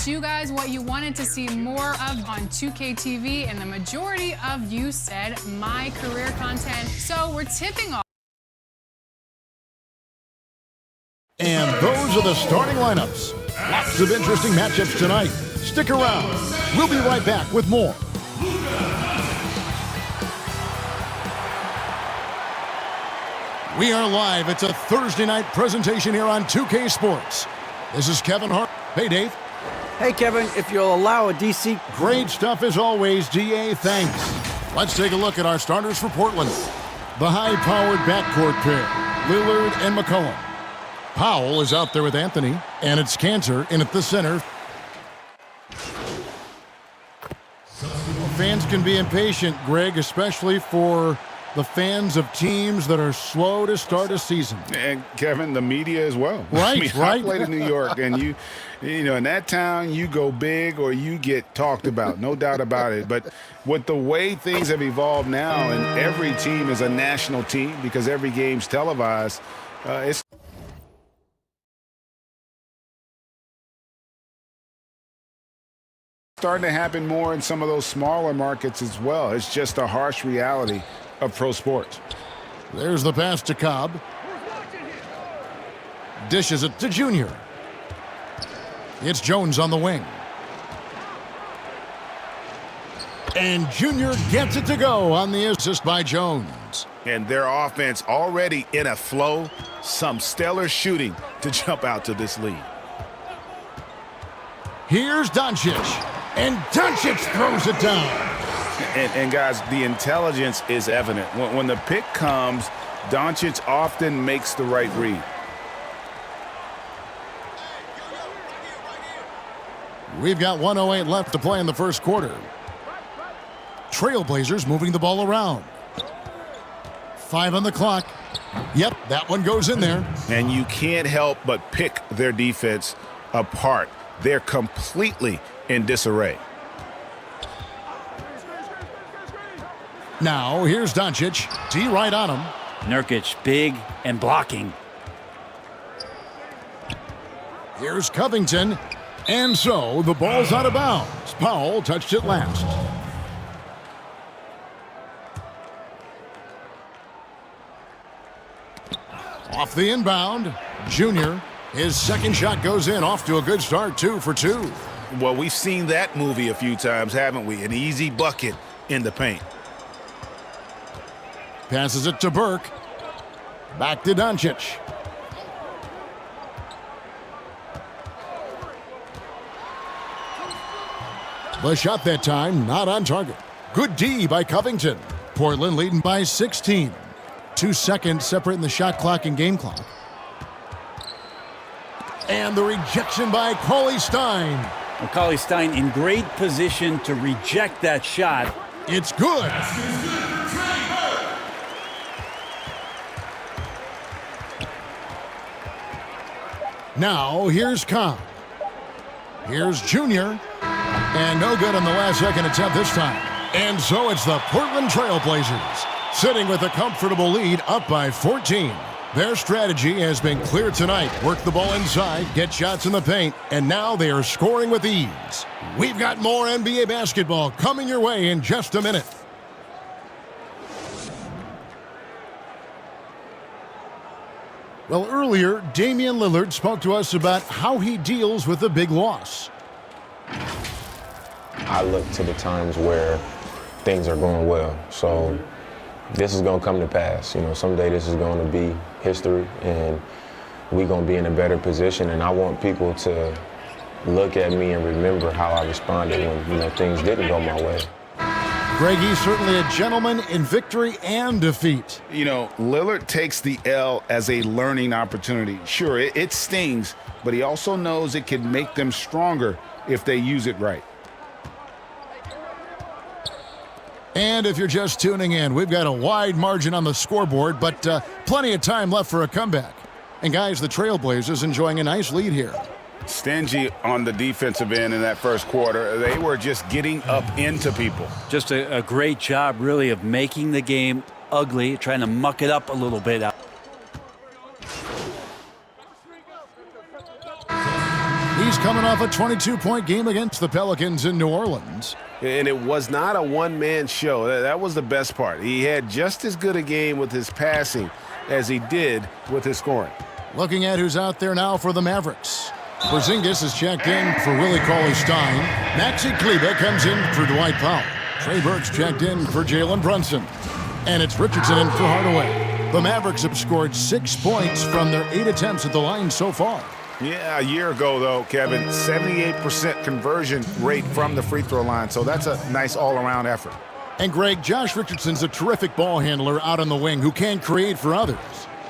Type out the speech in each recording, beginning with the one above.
asked you guys what you wanted to see more of on 2K TV, and the majority of you said my career content. So we're tipping off. And those are the starting lineups. Lots of interesting matchups tonight. Stick around. We'll be right back with more. We are live. It's a Thursday night presentation here on 2K Sports. This is Kevin Hart. Hey, Dave. Hey, Kevin, if you'll allow a DC. Great stuff as always, DA. Thanks. Let's take a look at our starters for Portland. The high-powered backcourt pair, Lillard and McCollum. Powell is out there with Anthony, and it's Cantor in at the center. Fans can be impatient, Greg, especially for the fans of teams that are slow to start a season. And Kevin, the media as well. Right, I played in New York, and you know, in that town, you go big or you get talked about, no doubt about it. But with the way things have evolved now, and every team is a national team because every game's televised, it's starting to happen more in some of those smaller markets as well. It's just a harsh reality of pro sports. There's the pass to Cobb. Dishes it to Junior. It's Jones on the wing. And Junior gets it to go on the assist by Jones. And their offense already in a flow. Some stellar shooting to jump out to this lead. Here's Doncic. And Doncic throws it down. And guys, the intelligence is evident. When the pick comes, Doncic often makes the right read. We've got 1:08 left to play in the first quarter. Trailblazers moving the ball around. 5 on the clock. Yep, that one goes in there. And you can't help but pick their defense apart. They're completely in disarray. Now, here's Doncic. D right on him. Nurkic, big and blocking. Here's Covington. And so, the ball's out of bounds. Powell touched it last. Off the inbound, Junior. His second shot goes in, off to a good start, 2 for 2. Well, we've seen that movie a few times, haven't we? An easy bucket in the paint. Passes it to Burke. Back to Doncic. The shot that time, not on target. Good D by Covington. Portland leading by 16. 2 seconds separating the shot clock and game clock. And the rejection by Cauley-Stein. Well, Cauley-Stein in great position to reject that shot. It's good. Now, here's Cobb. Here's Junior. And no good on the last second attempt this time. And so it's the Portland Trailblazers sitting with a comfortable lead, up by 14. Their strategy has been clear tonight. Work the ball inside, get shots in the paint, and now they are scoring with ease. We've got more NBA basketball coming your way in just a minute. Well, earlier, Damian Lillard spoke to us about how he deals with a big loss. I look to the times where things are going well. So this is going to come to pass. You know, someday this is going to be history, and we're going to be in a better position. And I want people to look at me and remember how I responded when, you know, things didn't go my way. Greg, he's certainly a gentleman in victory and defeat. You know, Lillard takes the L as a learning opportunity. Sure, it stings, but he also knows it can make them stronger if they use it right. And if you're just tuning in, we've got a wide margin on the scoreboard, but plenty of time left for a comeback. And guys, the Trailblazers enjoying a nice lead here. Stingy on the defensive end in that first quarter. They were just getting up into people. Just a great job, really, of making the game ugly, trying to muck it up a little bit. He's coming off a 22-point game against the Pelicans in New Orleans. And it was not a one-man show. That was the best part. He had just as good a game with his passing as he did with his scoring. Looking at who's out there now for the Mavericks. Porzingis is checked in for Willie Cauley-Stein. Maxi Kleber comes in for Dwight Powell. Trey Burke's checked in for Jalen Brunson. And it's Richardson in for Hardaway. The Mavericks have scored 6 points from their 8 attempts at the line so far. Yeah, a year ago, though, Kevin, 78% conversion rate from the free throw line. So that's a nice all-around effort. And, Greg, Josh Richardson's a terrific ball handler out on the wing who can create for others.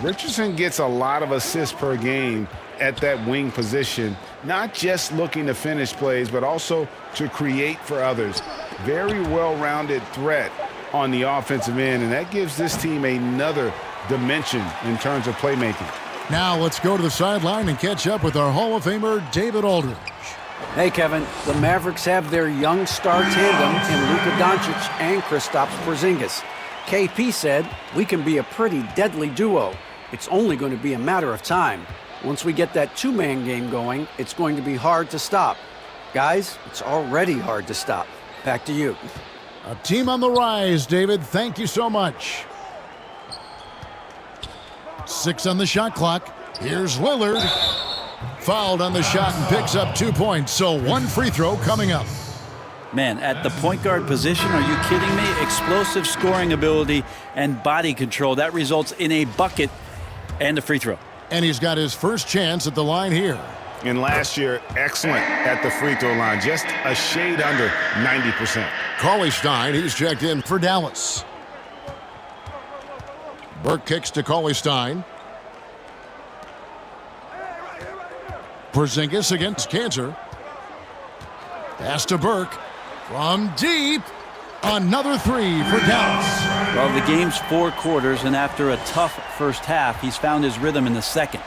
Richardson gets a lot of assists per game at that wing position, not just looking to finish plays, but also to create for others. Very well-rounded threat on the offensive end, and that gives this team another dimension in terms of playmaking. Now let's go to the sideline and catch up with our Hall of Famer, David Aldridge. Hey, Kevin, the Mavericks have their young star tandem in Luka Doncic and Kristaps Porzingis. KP said, "We can be a pretty deadly duo. It's only going to be a matter of time. Once we get that two-man game going, it's going to be hard to stop." Guys, it's already hard to stop. Back to you. A team on the rise, David. Thank you so much. 6 on the shot clock. Here's Lillard. Fouled on the shot and picks up 2 points, so 1 free throw coming up. Man, at the point guard position, are you kidding me? Explosive scoring ability and body control. That results in a bucket and a free throw. And he's got his first chance at the line here. And last year, excellent at the free throw line, just a shade under 90%. Cauley-Stein, he's checked in for Dallas. Burke kicks to Cauley-Stein. Porzingis against Cantor. Pass to Burke. From deep. Another 3 for Dallas. Well, the game's 4 quarters, and after a tough first half, he's found his rhythm in the second.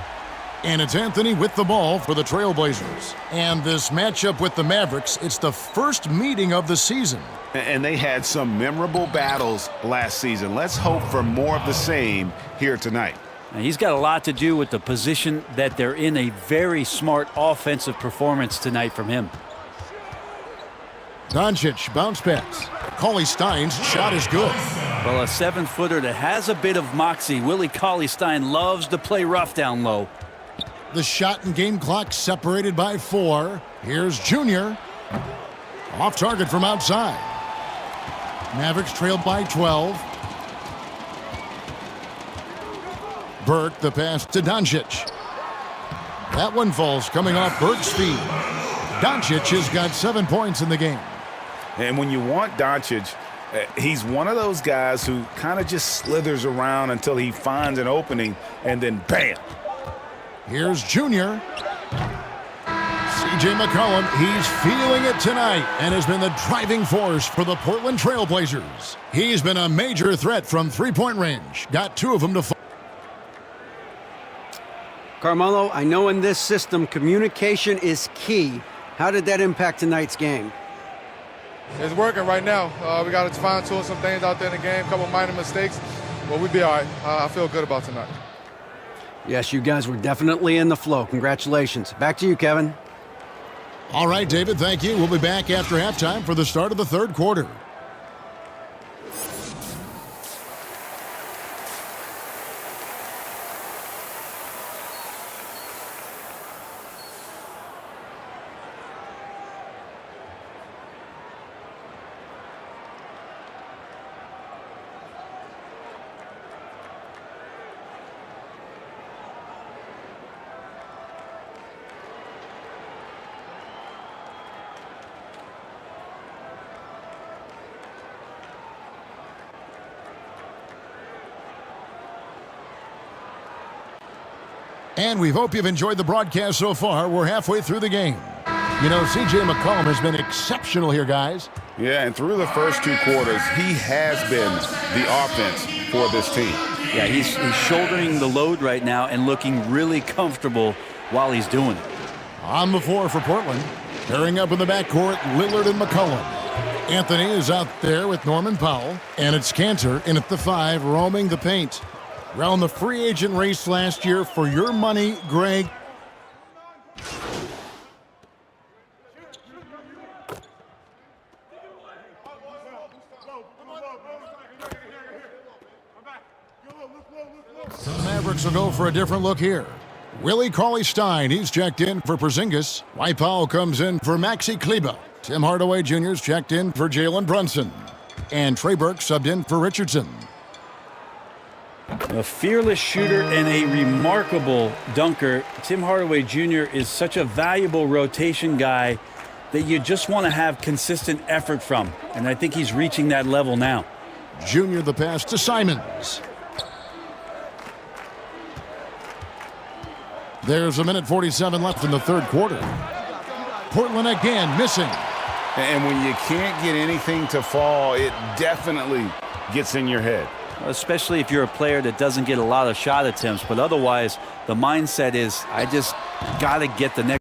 And it's Anthony with the ball for the Trailblazers. And this matchup with the Mavericks, it's the first meeting of the season. And they had some memorable battles last season. Let's hope for more of the same here tonight. Now, he's got a lot to do with the position that they're in. A very smart offensive performance tonight from him. Doncic bounce pass. Cauley-Stein's shot is good. Well, a 7-footer that has a bit of moxie. Willie Cauley-Stein loves to play rough down low. The shot and game clock separated by 4. Here's Junior. Off target from outside. Mavericks trailed by 12. Burke, the pass to Doncic. That one falls coming off Burke's feet. Doncic has got 7 points in the game. And when you want Doncic, he's one of those guys who kind of just slithers around until he finds an opening, and then bam. Here's Junior. C.J. McCollum, he's feeling it tonight and has been the driving force for the Portland Trailblazers. He's been a major threat from three-point range. Got 2 of them to fall. Carmelo, I know in this system communication is key. How did that impact tonight's game? It's working right now. We got to fine-tune some things out there in the game, a couple minor mistakes, but we'll be all right. I feel good about tonight. Yes, you guys were definitely in the flow. Congratulations. Back to you, Kevin. All right, David, thank you. We'll be back after halftime for the start of the third quarter. And we hope you've enjoyed the broadcast so far. We're halfway through the game. You know, C.J. McCollum has been exceptional here, guys. Yeah, and through the first 2 quarters, he has been the offense for this team. Yeah, he's shouldering the load right now and looking really comfortable while he's doing it. On the floor for Portland. Pairing up in the backcourt, Lillard and McCollum. Anthony is out there with Norman Powell. And it's Cantor in at the 5, roaming the paint. Around the free agent race last year for your money, Greg. So the Mavericks will go for a different look here. Willie Cauley-Stein, he's checked in for Porzingis. Dwight Powell comes in for Maxi Kleber. Tim Hardaway Jr.'s checked in for Jalen Brunson. And Trey Burke subbed in for Richardson. A fearless shooter and a remarkable dunker. Tim Hardaway Jr. is such a valuable rotation guy that you just want to have consistent effort from. And I think he's reaching that level now. Junior the pass to Simons. There's 1:47 left in the third quarter. Portland again missing. And when you can't get anything to fall, it definitely gets in your head. Especially if you're a player that doesn't get a lot of shot attempts. But otherwise, the mindset is, I just got to get the next.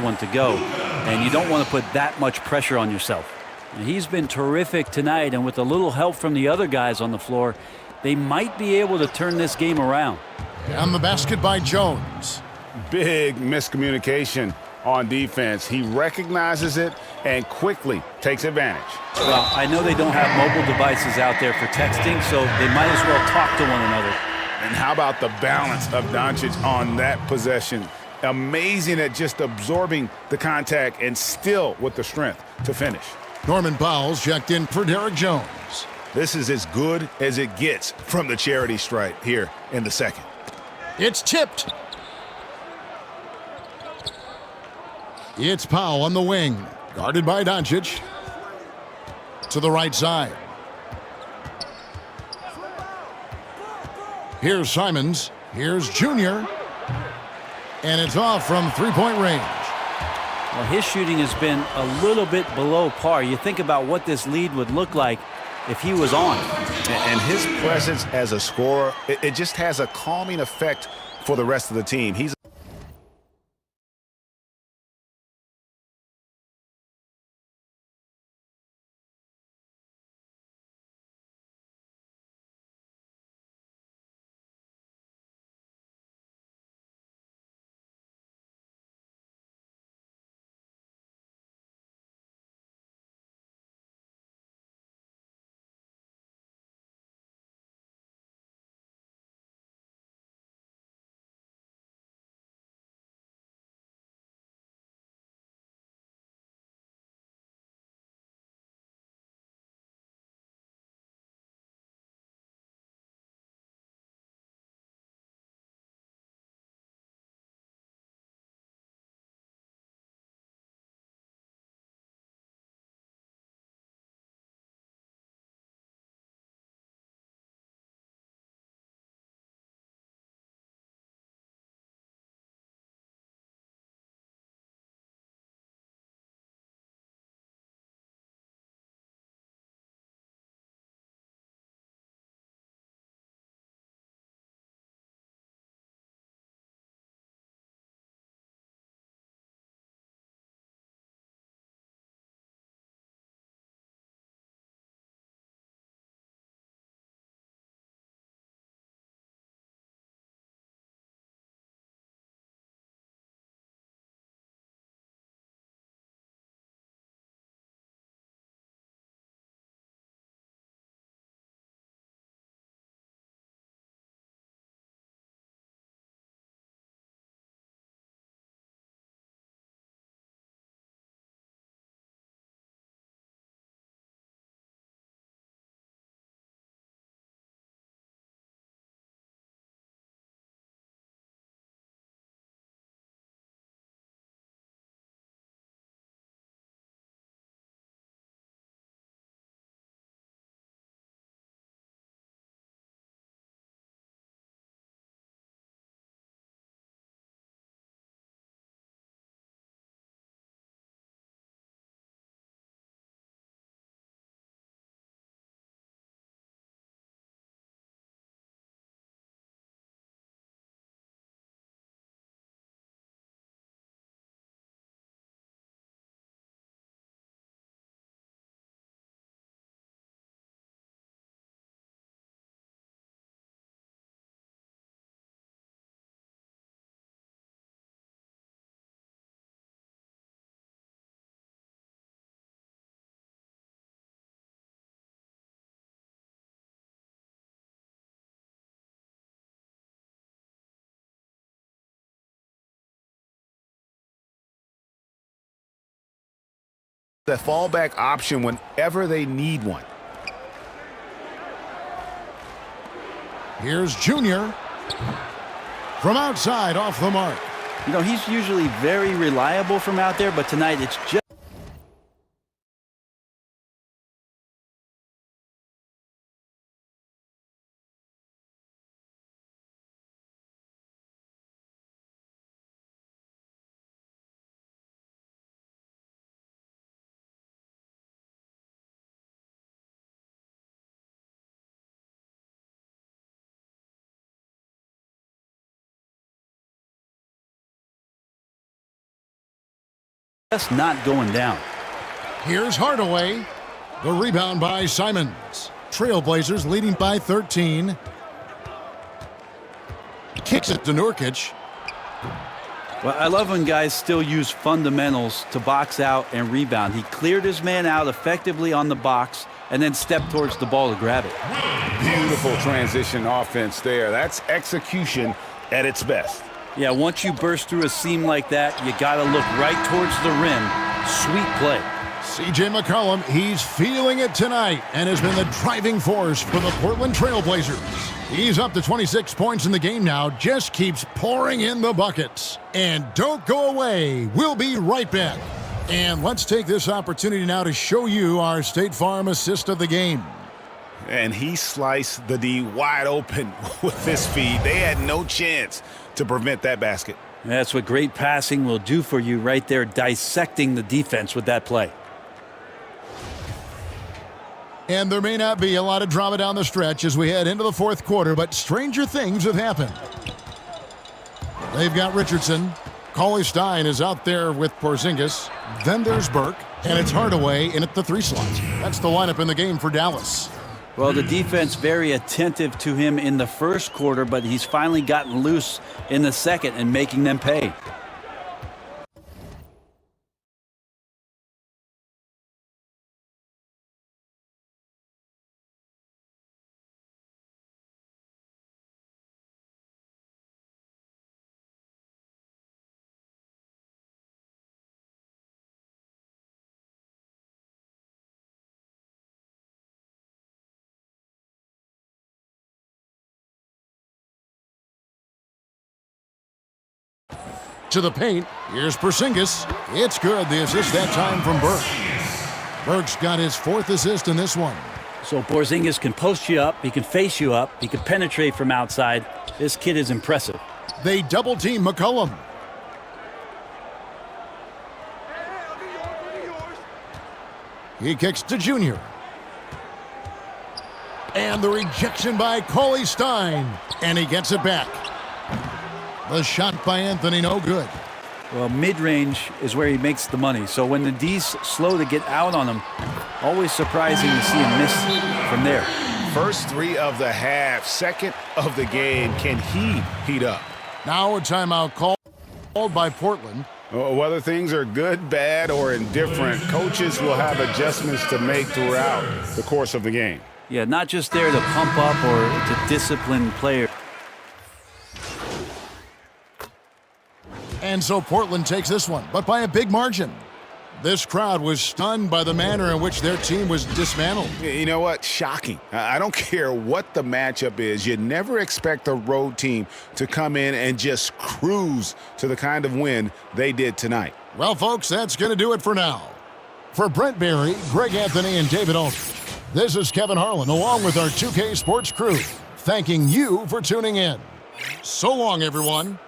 One to go, and you don't want to put that much pressure on yourself. And he's been terrific tonight, and with a little help from the other guys on the floor, they might be able to turn this game around. And the basket by Jones. Big miscommunication on defense. He recognizes it and quickly takes advantage. Well, I know they don't have mobile devices out there for texting, so they might as well talk to one another. And how about the balance of Doncic on that possession? Amazing at just absorbing the contact and still with the strength to finish. Norman Powell's checked in for Derek Jones. This is as good as it gets from the charity stripe here in the second. It's tipped. It's Powell on the wing, guarded by Doncic. To the right side. Here's Simons. Here's Junior. And it's off from three-point range. Well, his shooting has been a little bit below par. You think about what this lead would look like if he was on. And his presence as a scorer, it just has a calming effect for the rest of the team. He's that fallback option whenever they need one. Here's Junior. From outside, off the mark. You know, he's usually very reliable from out there, but tonight it's just not going down. Here's Hardaway. The rebound by Simons. Trailblazers leading by 13. Kicks it to Nurkic. Well, I love when guys still use fundamentals to box out and rebound. He cleared his man out effectively on the box and then stepped towards the ball to grab it. Beautiful transition offense there. That's execution at its best. Yeah, once you burst through a seam like that, you got to look right towards the rim. Sweet play. C.J. McCollum, he's feeling it tonight and has been the driving force for the Portland Trailblazers. He's up to 26 points in the game now, just keeps pouring in the buckets. And don't go away. We'll be right back. And let's take this opportunity now to show you our State Farm assist of the game. And he sliced the D wide open with his feet. They had no chance to prevent that basket. That's what great passing will do for you right there, dissecting the defense with that play. And there may not be a lot of drama down the stretch as we head into the fourth quarter, but stranger things have happened. They've got Richardson. Cauley Stein is out there with Porzingis. Then there's Burke, and it's Hardaway in at the 3 slot. That's the lineup in the game for Dallas. Well, the defense very attentive to him in the first quarter, but he's finally gotten loose in the second and making them pay. To the paint, here's Porzingis. It's good, the assist that time from Burke. Burke's got his 4th assist in this one. So Porzingis can post you up, he can face you up, he can penetrate from outside. This kid is impressive. They double-team McCollum. He kicks to Junior. And the rejection by Cauley Stein. And he gets it back. The shot by Anthony, no good. Well, mid-range is where he makes the money. So when the D's slow to get out on him, always surprising to see him miss from there. First 3 of the half, second of the game. Can he heat up? Now a timeout called by Portland. Whether things are good, bad, or indifferent, coaches will have adjustments to make throughout the course of the game. Yeah, not just there to pump up or to discipline players. And so Portland takes this one, but by a big margin. This crowd was stunned by the manner in which their team was dismantled. You know what? Shocking. I don't care what the matchup is. You never expect a road team to come in and just cruise to the kind of win they did tonight. Well, folks, that's going to do it for now. For Brent Barry, Greg Anthony, and David Aldridge, this is Kevin Harlan, along with our 2K Sports crew, thanking you for tuning in. So long, everyone.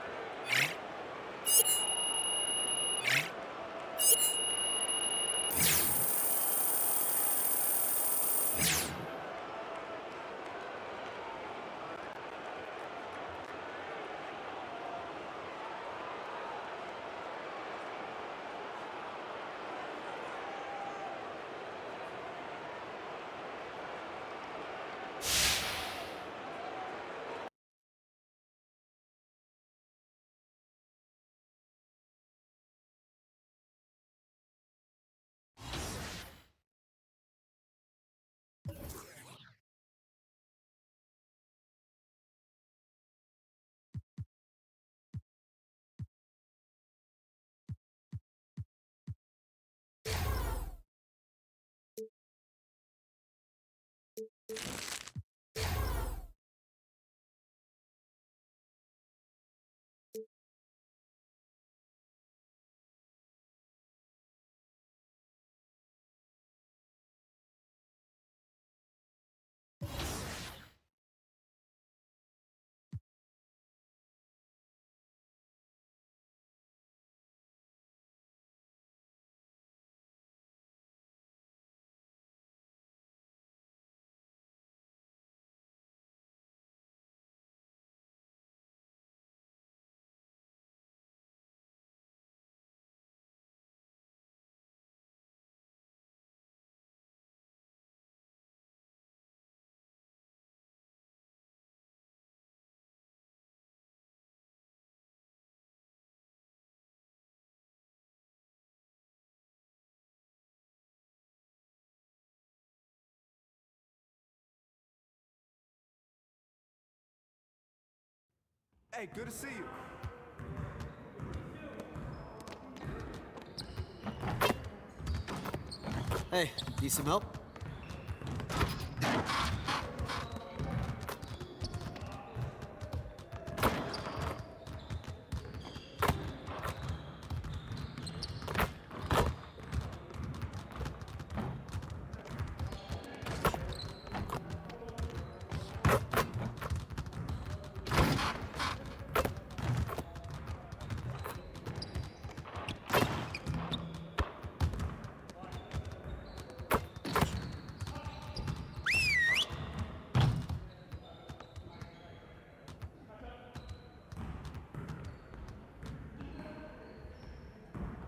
Hey, good to see you. Hey, need some help?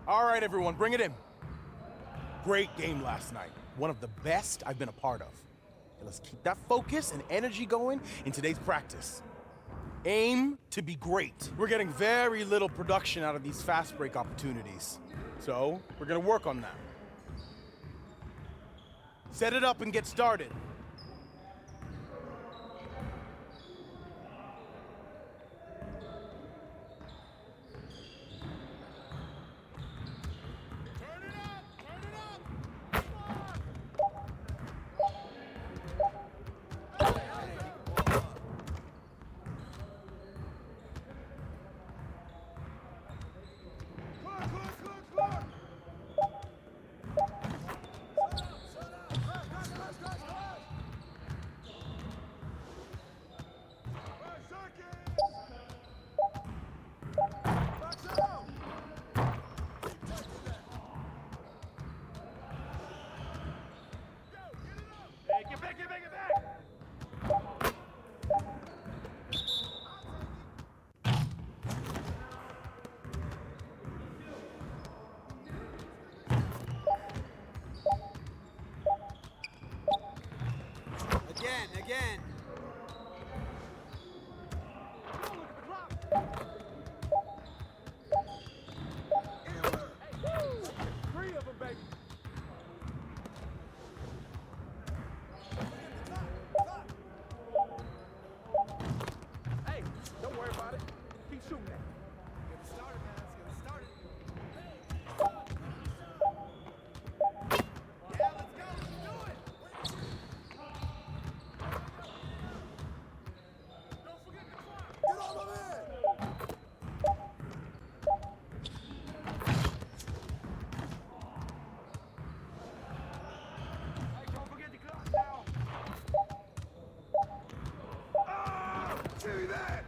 All right, everyone, bring it in. Great game last night. One of the best I've been a part of. And let's keep that focus and energy going in today's practice. Aim to be great. We're getting very little production out of these fast break opportunities. So, we're gonna work on that. Set it up and get started. Again. Three of them, baby. Hey, don't worry about it. Keep shooting that. Get it started, man. Let's get it started. Yeah, let's go. Let's do it. Don't forget the clock. Get all of it. Hey, don't forget the clock now. Oh, give me that.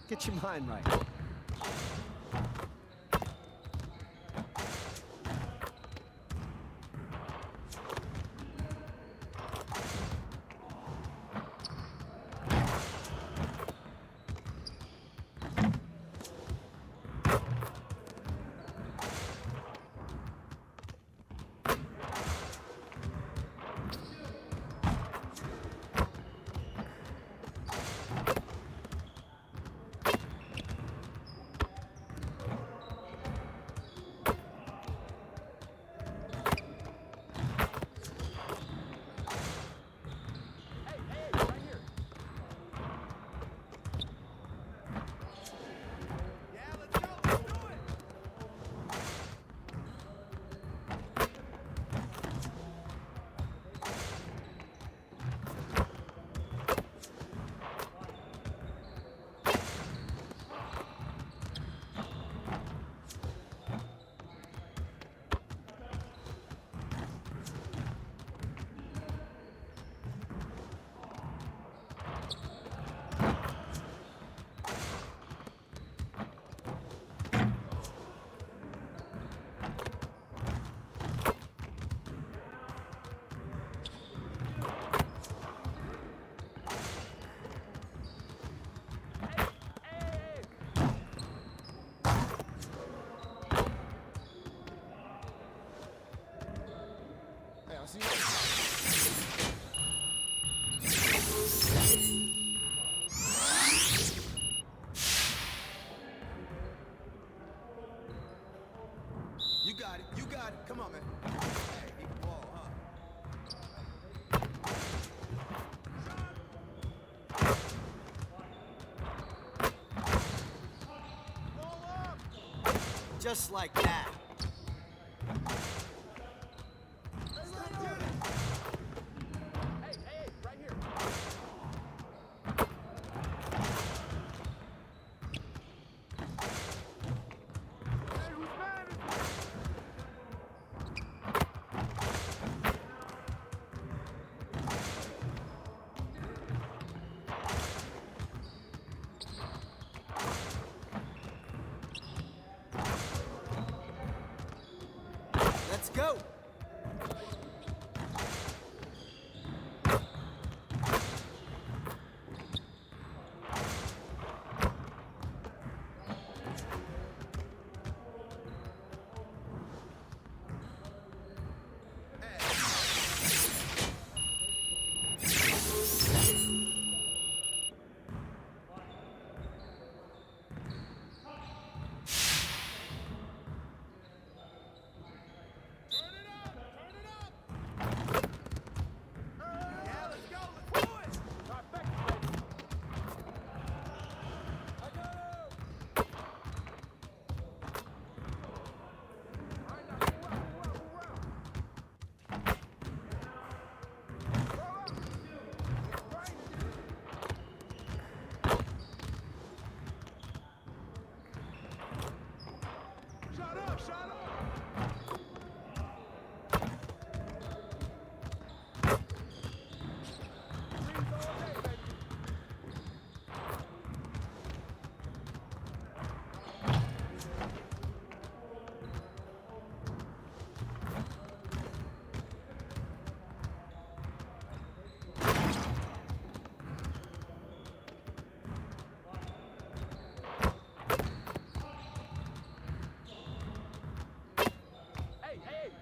Get your mind right. See you next time. You got it. You got it. Come on, man. Hey, he can ball, huh? Just like that. Hey, right here. Let's go.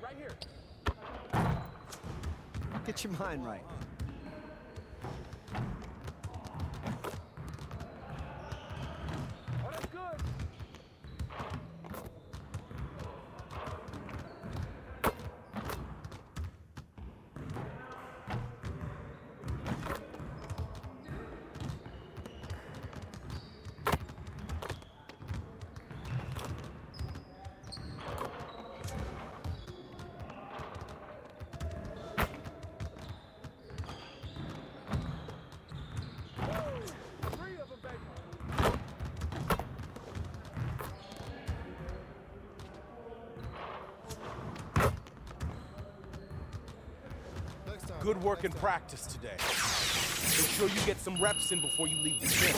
Right here. Get your mind right. Oh, that's good. Good work in practice today. Make sure you get some reps in before you leave the gym.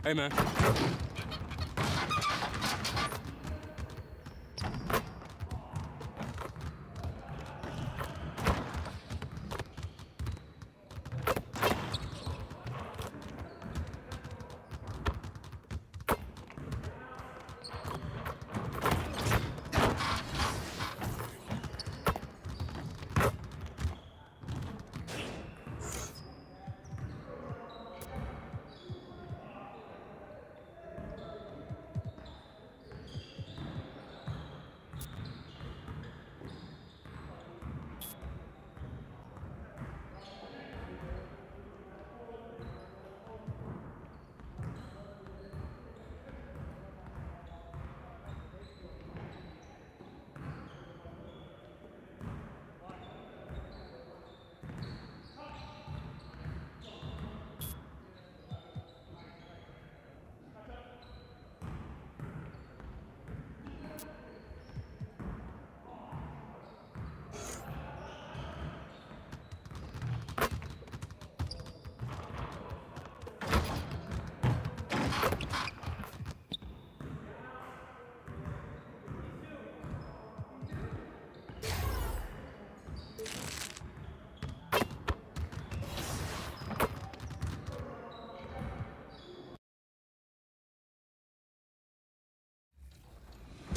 Hey, man.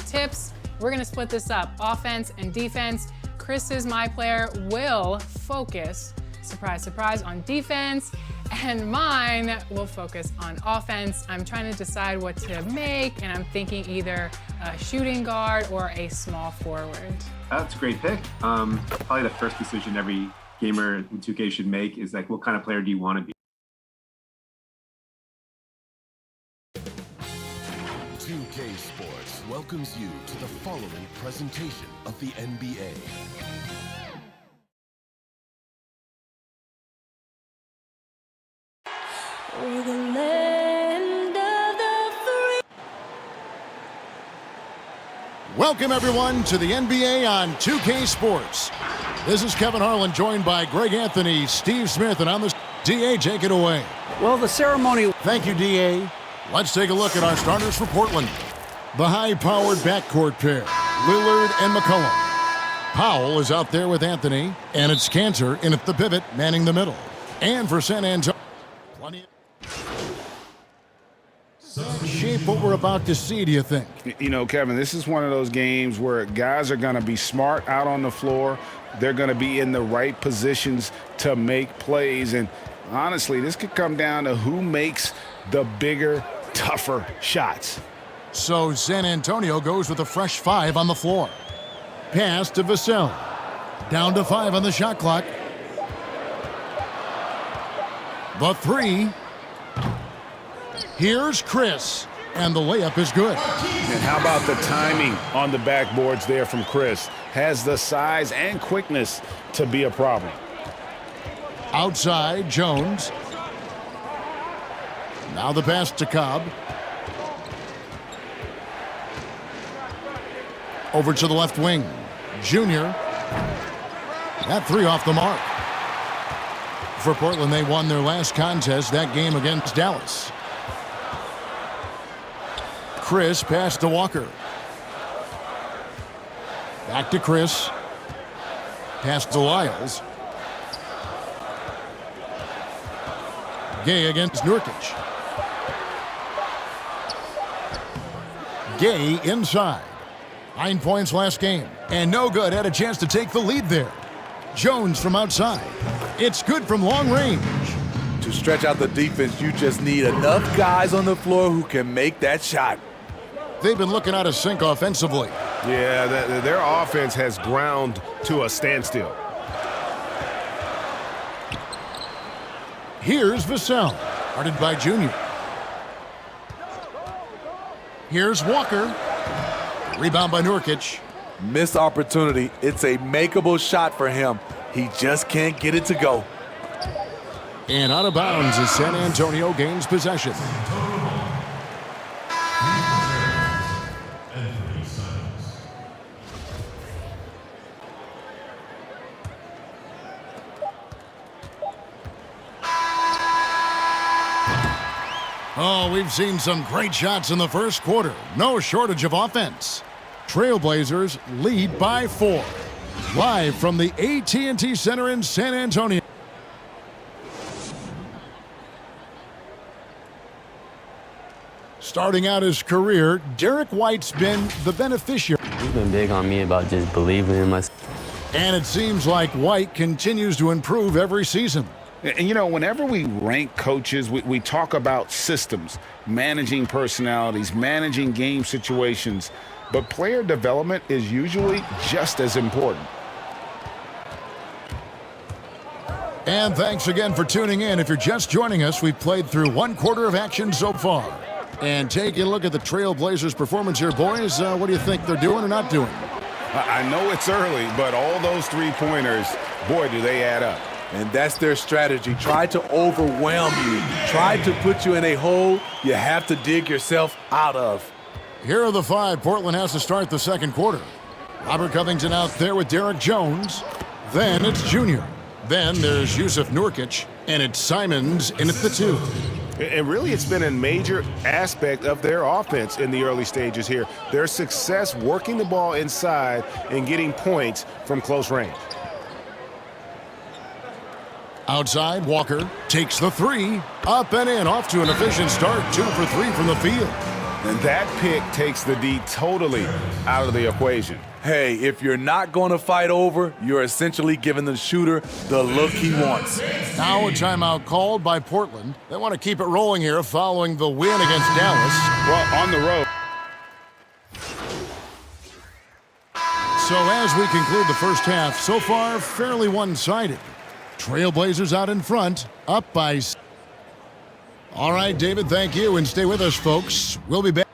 tips. We're gonna split this up, offense and defense. Chris's My Player will focus, surprise, surprise, on defense, and mine will focus on offense. I'm trying to decide what to make, and I'm thinking either a shooting guard or a small forward. That's a great pick. Probably the first decision every gamer in 2K should make is like, what kind of player do you want to be? 2K Sports welcomes you to the following presentation of the NBA. We're the land of the free. Welcome, everyone, to the NBA on 2K Sports. This is Kevin Harlan, joined by Greg Anthony, Steve Smith, and I'm the DA. Take it away. Well, the ceremony. Thank you, DA. Let's take a look at our starters for Portland. The high-powered backcourt pair, Lillard and McCollum. Powell is out there with Anthony, and it's Cantor in at the pivot, manning the middle. And for San Antonio, plenty of shape what we're about to see, do you think? You know, Kevin, this is one of those games where guys are going to be smart out on the floor. They're going to be in the right positions to make plays. And honestly, this could come down to who makes the bigger, tougher shots. So San Antonio goes with a fresh 5 on the floor. Pass to Vassell. Down to 5 on the shot clock. The 3. Here's Chris. And the layup is good. And how about the timing on the backboards there from Chris? Has the size and quickness to be a problem. Outside, Jones. Now the pass to Cobb. Over to the left wing. Junior. That 3 off the mark. For Portland, they won their last contest, that game against Dallas. Chris passed to Walker. Back to Chris. Pass to Lyles. Gay against Nurkic. Gay inside. 9 points last game. And no good, had a chance to take the lead there. Jones from outside. It's good from long range. To stretch out the defense, you just need enough guys on the floor who can make that shot. They've been looking out of sync offensively. Yeah, their offense has ground to a standstill. Here's Vassell, guarded by Junior. Here's Walker. Rebound by Nurkic. Missed opportunity. It's a makeable shot for him. He just can't get it to go. And out of bounds as San Antonio gains possession. Oh, we've seen some great shots in the first quarter. No shortage of offense. Trailblazers lead by 4. Live from the AT&T Center in San Antonio. Starting out his career, Derek White's been the beneficiary. He's been big on me about just believing in myself. And it seems like White continues to improve every season. And, you know, whenever we rank coaches, we talk about systems, managing personalities, managing game situations. But player development is usually just as important. And thanks again for tuning in. If you're just joining us, we've played through 1 quarter of action so far. And taking a look at the Trailblazers' performance here, boys. What do you think they're doing or not doing? I know it's early, but all those 3-pointers, boy, do they add up. And that's their strategy. Try to overwhelm you. Try to put you in a hole you have to dig yourself out of. Here are the 5 Portland has to start the second quarter. Robert Covington out there with Derek Jones. Then it's Junior. Then there's Yusuf Nurkic. And it's Simons in at the 2. And really, it's been a major aspect of their offense in the early stages here. Their success working the ball inside and getting points from close range. Outside, Walker takes the 3. Up and in, off to an efficient start. 2 for 3 from the field. And that pick takes the D totally out of the equation. Hey, if you're not going to fight over, you're essentially giving the shooter the look he wants. Now a timeout called by Portland. They want to keep it rolling here following the win against Dallas. Well, on the road. So as we conclude the first half, so far fairly one-sided. Trailblazers out in front, up by... All right, David, thank you, and stay with us, folks. We'll be back.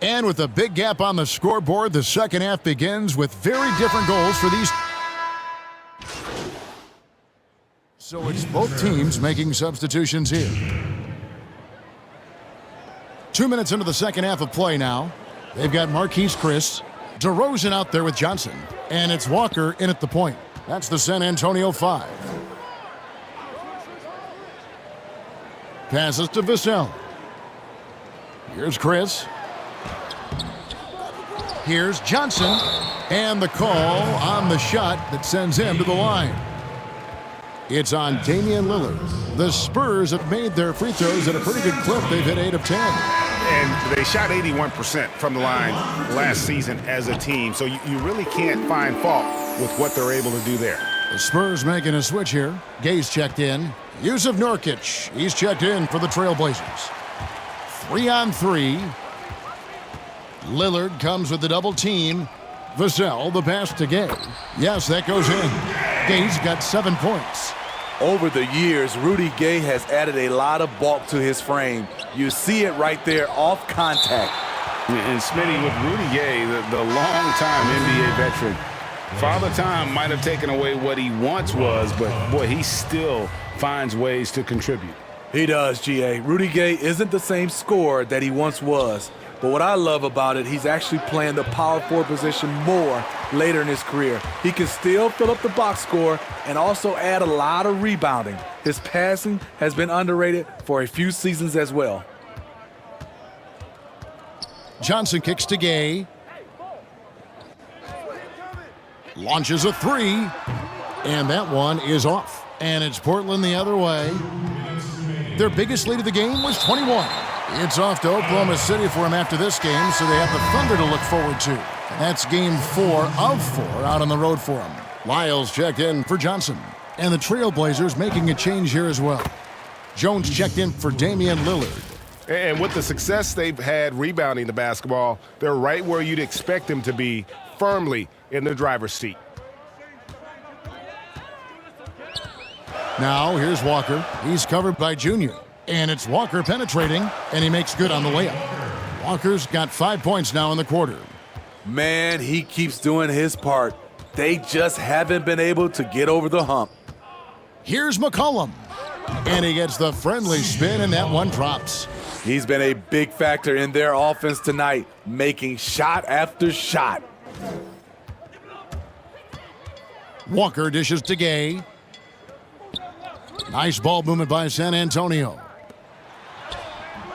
And with a big gap on the scoreboard, the second half begins with very different goals for these. So it's both teams making substitutions here. 2 minutes into the second half of play now. They've got Marquise Chris, DeRozan out there with Johnson, and it's Walker in at the point. That's the San Antonio 5. Passes to Vassell. Here's Chris. Here's Johnson, and the call on the shot that sends him to the line. It's on Damian Lillard. The Spurs have made their free throws at a pretty good clip. They've hit 8 of 10. And they shot 81% from the line last season as a team, so you really can't find fault with what they're able to do there. The Spurs making a switch here. Gay's checked in. Yusuf Nurkic, he's checked in for the Trailblazers. 3-on-3. Lillard comes with the double team. Vassell, the pass to Gay. Yes, that goes in. Gay's got 7 points. Over the years, Rudy Gay has added a lot of bulk to his frame. You see it right there off contact. And Smitty, with Rudy Gay, the long-time NBA veteran, Father Time might have taken away what he once was, but boy, he still finds ways to contribute. He does, G.A. Rudy Gay isn't the same scorer that he once was. But what I love about it, he's actually playing the power forward position more later in his career. He can still fill up the box score and also add a lot of rebounding. His passing has been underrated for a few seasons as well. Johnson kicks to Gay. Launches a 3. And that one is off. And it's Portland the other way. Their biggest lead of the game was 21. It's off to Oklahoma City for him after this game, so they have the Thunder to look forward to. And that's game 4 of 4 out on the road for him. Lyles checked in for Johnson. And the Trailblazers making a change here as well. Jones checked in for Damian Lillard. And with the success they've had rebounding the basketball, they're right where you'd expect them to be, firmly in the driver's seat. Now here's Walker. He's covered by Junior. And it's Walker penetrating, and he makes good on the layup. Walker's got 5 points now in the quarter. Man, he keeps doing his part. They just haven't been able to get over the hump. Here's McCollum. And he gets the friendly spin, and that one drops. He's been a big factor in their offense tonight, making shot after shot. Walker dishes to Gay. Nice ball movement by San Antonio.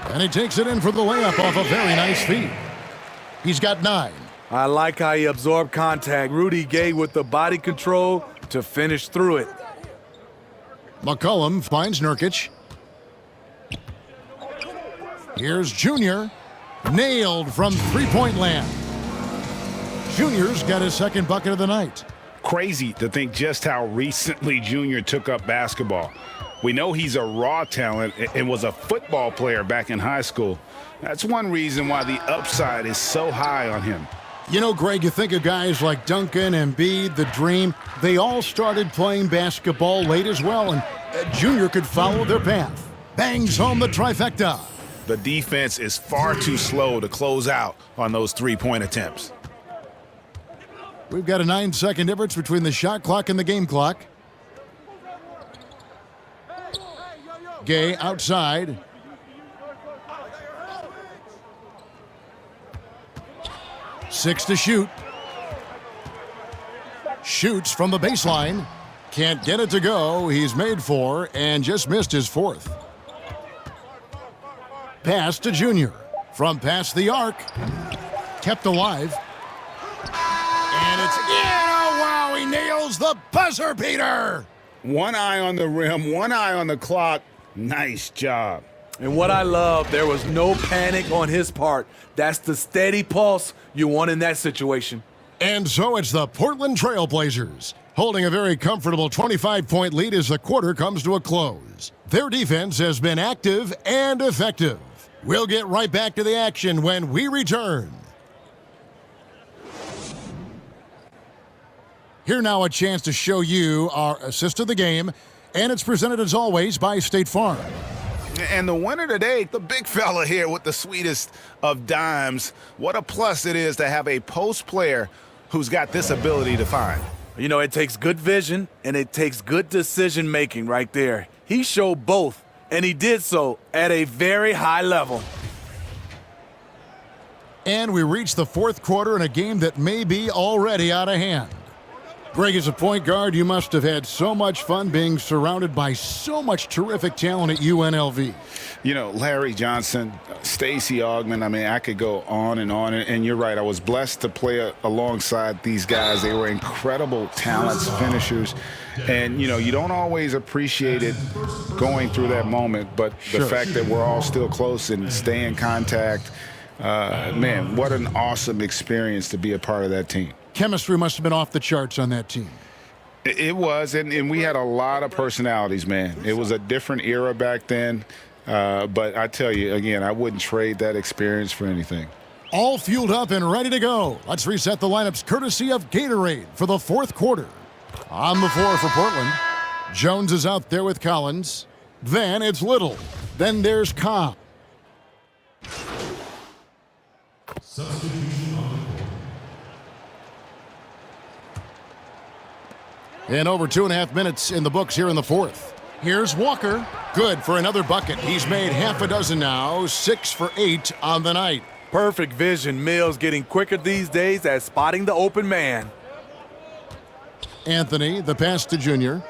And he takes it in for the layup off a very nice feed. He's got 9. I like how he absorbed contact. Rudy Gay with the body control to finish through it. McCollum finds Nurkic. Here's Junior. Nailed from three-point land. Junior's got his second bucket of the night. Crazy to think just how recently Junior took up basketball. We know he's a raw talent and was a football player back in high school. That's one reason why the upside is so high on him. You know, Greg, you think of guys like Duncan, Embiid, the Dream. They all started playing basketball late as well, and Junior could follow their path. Bangs home the trifecta. The defense is far too slow to close out on those three-point attempts. We've got a 9-second difference between the shot clock and the game clock. Gay outside. Six to shoot. Shoots from the baseline. Can't get it to go. He's made 4 and just missed his 4th. Pass to Junior. From past the arc. Kept alive. And it's in. Oh, wow. nails the buzzer beater. One eye on the rim, one eye on the clock. Nice job. And what I love, there was no panic on his part. That's the steady pulse you want in that situation. And so it's the Portland Trail Blazers, holding a very comfortable 25-point lead as the quarter comes to a close. Their defense has been active and effective. We'll get right back to the action when we return. Here now a chance to show you our assist of the game, and it's presented as always by State Farm. And the winner today, the big fella here with the sweetest of dimes. What a plus it is to have a post player who's got this ability to find. You know, it takes good vision and it takes good decision making right there. He showed both, and he did so at a very high level. And we reach the fourth quarter in a game that may be already out of hand. Greg, as a point guard, you must have had so much fun being surrounded by so much terrific talent at UNLV. You know, Larry Johnson, Stacey Augmon, I mean, I could go on. And you're right, I was blessed to play alongside these guys. They were incredible talents, finishers. And, you know, you don't always appreciate it going through that moment, but the fact that we're all still close and stay in contact, man, what an awesome experience to be a part of that team. Chemistry must have been off the charts on that team. It was, and we had a lot of personalities, man. It was a different era back then, but I tell you, again, I wouldn't trade that experience for anything. All fueled up and ready to go. Let's reset the lineups courtesy of Gatorade for the fourth quarter. On the floor for Portland, Jones is out there with Collins. Then it's Little. Then there's Cobb. And over 2.5 minutes in the books here in the fourth. Here's Walker. Good for another bucket. He's made half a dozen now, 6 for 8 on the night. Perfect vision. Mills getting quicker these days at spotting the open man. Anthony, the pass to Junior.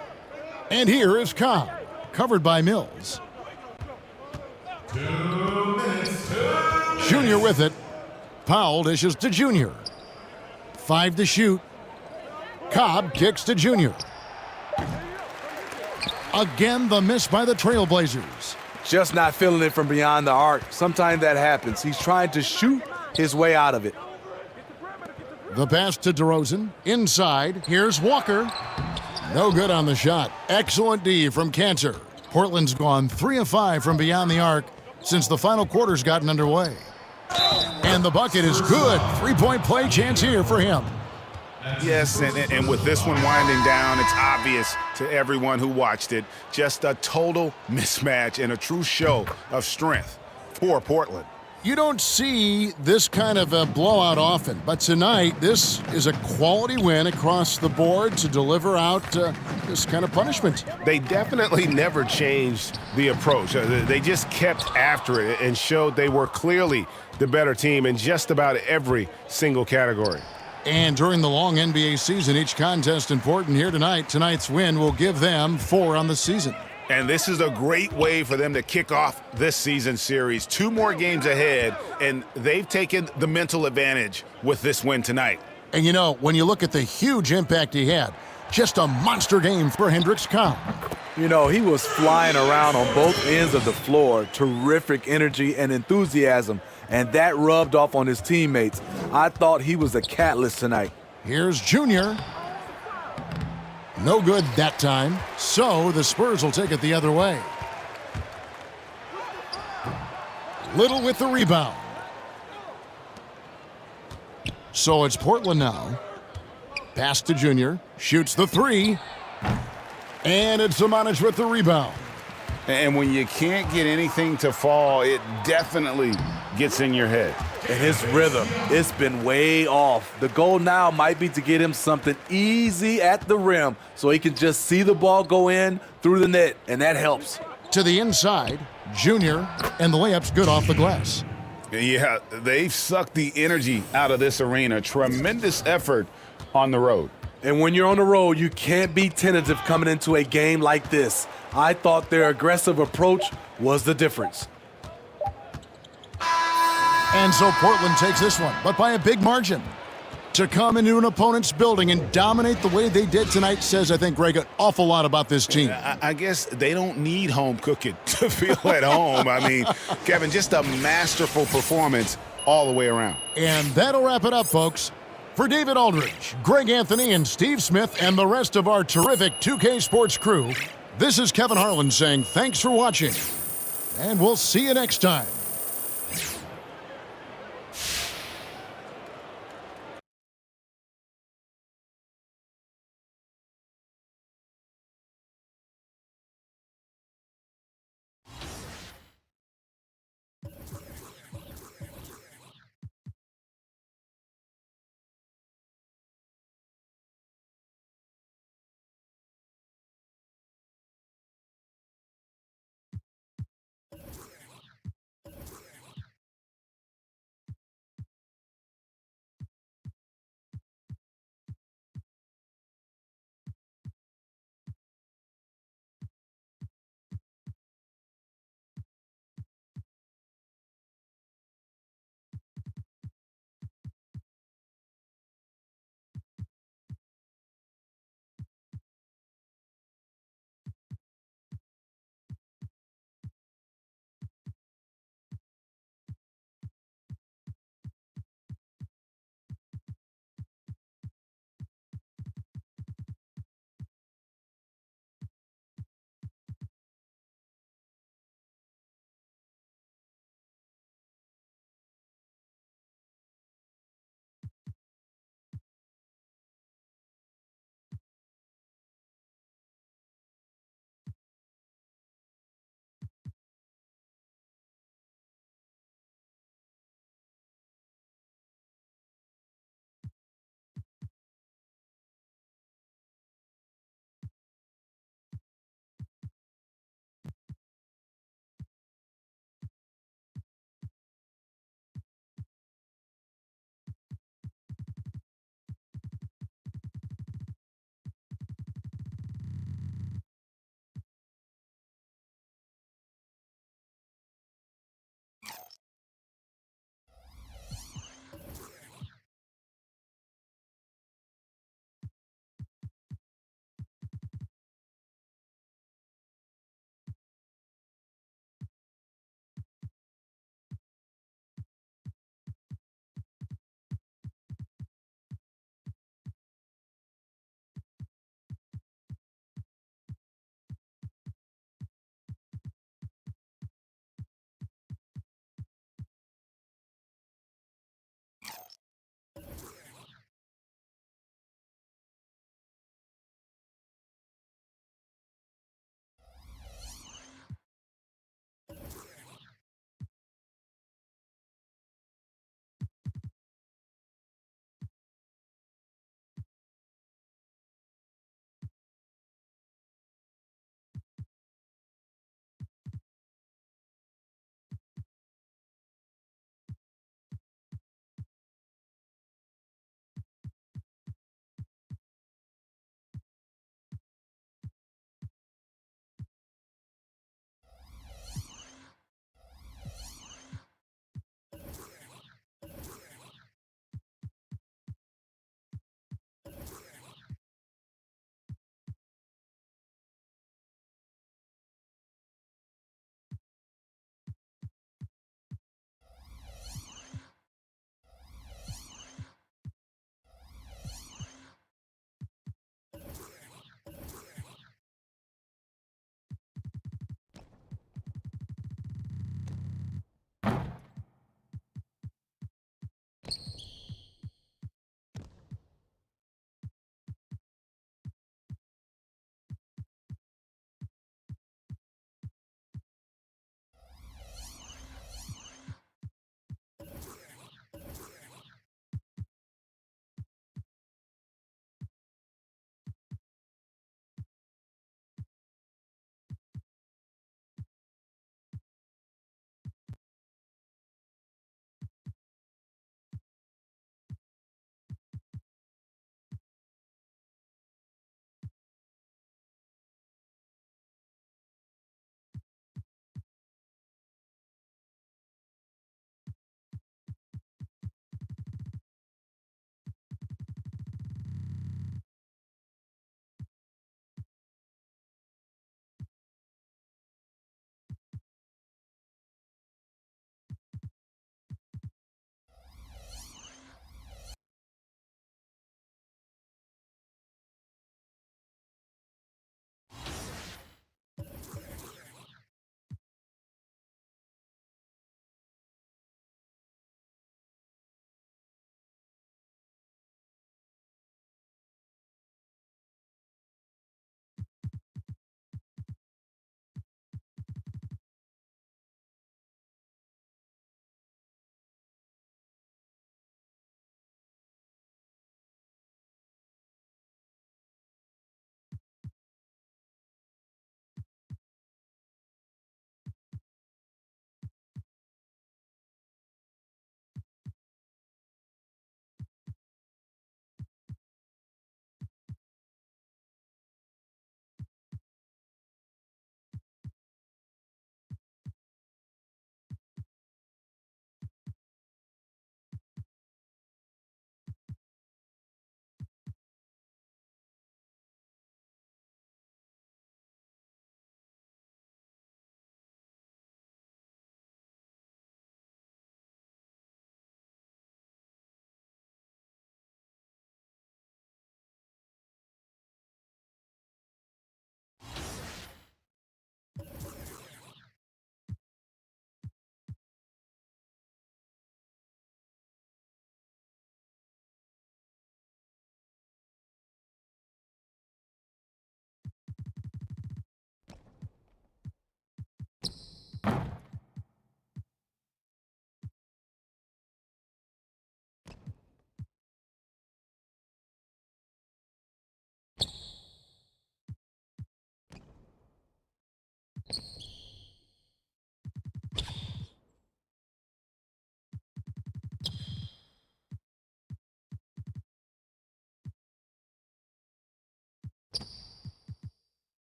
And here is Cobb, covered by Mills. 2 minutes. Junior with it. Powell dishes to Junior. 5 to shoot. Cobb kicks to Junior. Again, the miss by the Trailblazers. Just not feeling it from beyond the arc. Sometimes that happens. He's trying to shoot his way out of it. The pass to DeRozan. Inside, here's Walker. No good on the shot. Excellent D from Cantor. Portland's gone 3 of 5 from beyond the arc since the final quarter's gotten underway. And the bucket is good. 3-point play chance here for him. Yes, and with this one winding down, it's obvious to everyone who watched it. Just a total mismatch and a true show of strength for Portland. You don't see this kind of a blowout often, but tonight this is a quality win across the board to deliver out this kind of punishment. They definitely never changed the approach. They just kept after it and showed they were clearly the better team in just about every single category. And during the long NBA season, each contest important here tonight. Tonight's win will give them 4 on the season. And this is a great way for them to kick off this season series. 2 more games ahead, and they've taken the mental advantage with this win tonight. And you know, when you look at the huge impact he had, just a monster game for Hendricks Cobb. You know, he was flying around on both ends of the floor. Terrific energy and enthusiasm. And that rubbed off on his teammates. I thought he was a catalyst tonight. Here's Junior. No good that time. So the Spurs will take it the other way. Little with the rebound. So it's Portland now. Pass to Junior. Shoots the 3. And it's Zimonjic with the rebound. And when you can't get anything to fall, it definitely gets in your head. And his rhythm, it's been way off. The goal now might be to get him something easy at the rim so he can just see the ball go in through the net, and that helps. To the inside, Junior, and the layup's good off the glass. Yeah, they've sucked the energy out of this arena. Tremendous effort on the road. And when you're on the road, you can't be tentative coming into a game like this. I thought their aggressive approach was the difference. And so Portland takes this one, but by a big margin. To come into an opponent's building and dominate the way they did tonight says, I think, Greg, an awful lot about this team. I guess they don't need home cooking to feel at home. I mean, Kevin, just a masterful performance all the way around. And that'll wrap it up, folks. For David Aldridge, Greg Anthony, and Steve Smith, and the rest of our terrific 2K Sports crew, this is Kevin Harlan saying thanks for watching, and we'll see you next time.